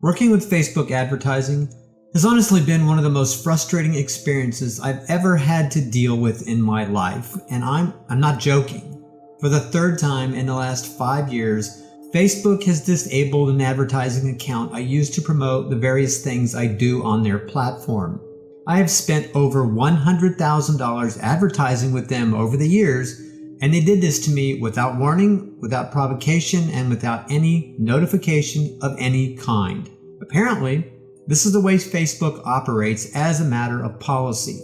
Working with Facebook advertising has honestly been one of the most frustrating experiences I've ever had to deal with in my life, and I'm not joking. For the third time in the last 5 years, Facebook has disabled an advertising account I use to promote the various things I do on their platform. I have spent over $100,000 advertising with them over the years, and they did this to me without warning, without provocation, and without any notification of any kind. Apparently, this is the way Facebook operates as a matter of policy.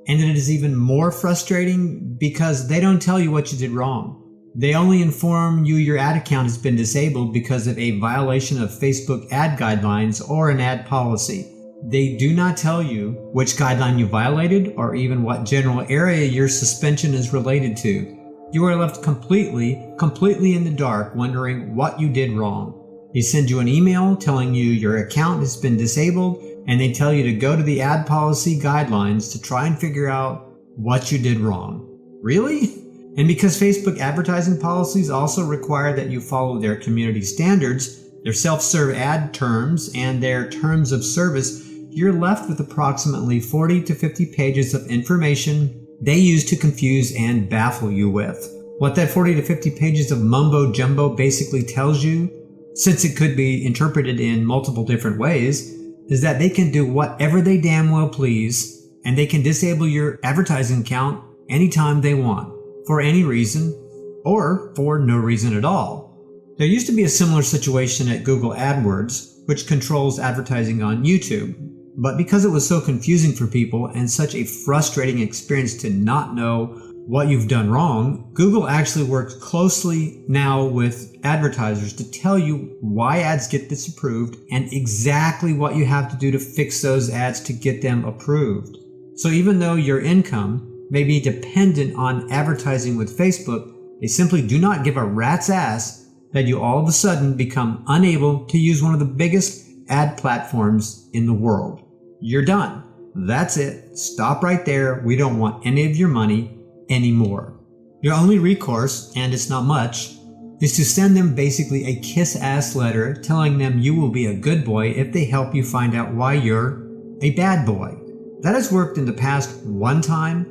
And it is even more frustrating because they don't tell you what you did wrong. They only inform you your ad account has been disabled because of a violation of Facebook ad guidelines or an ad policy. They do not tell you which guideline you violated or even what general area your suspension is related to. You are left completely in the dark wondering what you did wrong. They send you an email telling you your account has been disabled, and they tell you to go to the ad policy guidelines to try and figure out what you did wrong. Really? And because Facebook advertising policies also require that you follow their community standards, their self-serve ad terms, and their terms of service, you're left with approximately 40 to 50 pages of information they use to confuse and baffle you with. What that 40 to 50 pages of mumbo jumbo basically tells you, since it could be interpreted in multiple different ways, is that they can do whatever they damn well please, and they can disable your advertising account anytime they want, for any reason, or for no reason at all. There used to be a similar situation at Google AdWords, which controls advertising on YouTube. But because it was so confusing for people and such a frustrating experience to not know what you've done wrong, Google actually works closely now with advertisers to tell you why ads get disapproved and exactly what you have to do to fix those ads to get them approved. So even though your income may be dependent on advertising with Facebook, they simply do not give a rat's ass that you all of a sudden become unable to use one of the biggest ad platforms in the world. You're done. That's it. Stop right there. We don't want any of your money anymore. Your only recourse, and it's not much, is to send them basically a kiss-ass letter telling them you will be a good boy if they help you find out why you're a bad boy. That has worked in the past one time,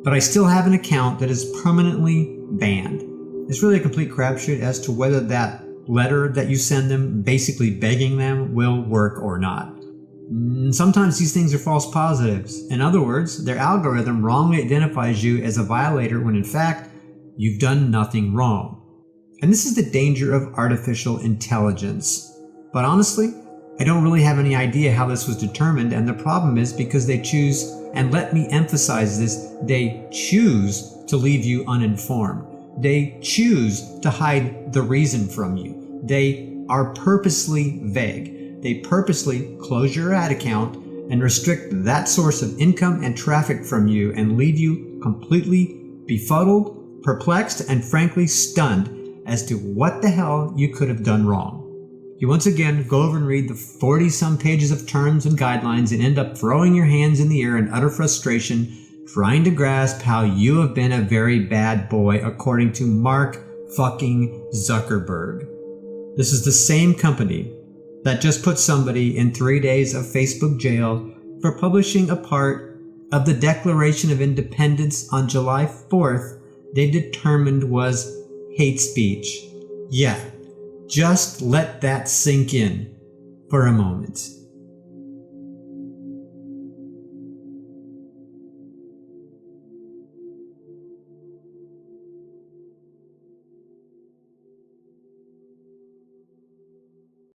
but I still have an account that is permanently banned. It's really a complete crapshoot as to whether that letter that you send them, basically begging them, will work or not. Sometimes these things are false positives. In other words, their algorithm wrongly identifies you as a violator when in fact, you've done nothing wrong. And this is the danger of artificial intelligence. But honestly, I don't really have any idea how this was determined, and the problem is because they choose, and let me emphasize this, they choose to leave you uninformed. They choose to hide the reason from you. They are purposely vague. They purposely close your ad account and restrict that source of income and traffic from you and leave you completely befuddled, perplexed, and frankly stunned as to what the hell you could have done wrong. You once again go over and read the 40-some pages of terms and guidelines and end up throwing your hands in the air in utter frustration, trying to grasp how you have been a very bad boy according to Mark fucking Zuckerberg. This is the same company that just put somebody in 3 days of Facebook jail for publishing a part of the Declaration of Independence on July 4th they determined was hate speech. Yeah, just let that sink in for a moment.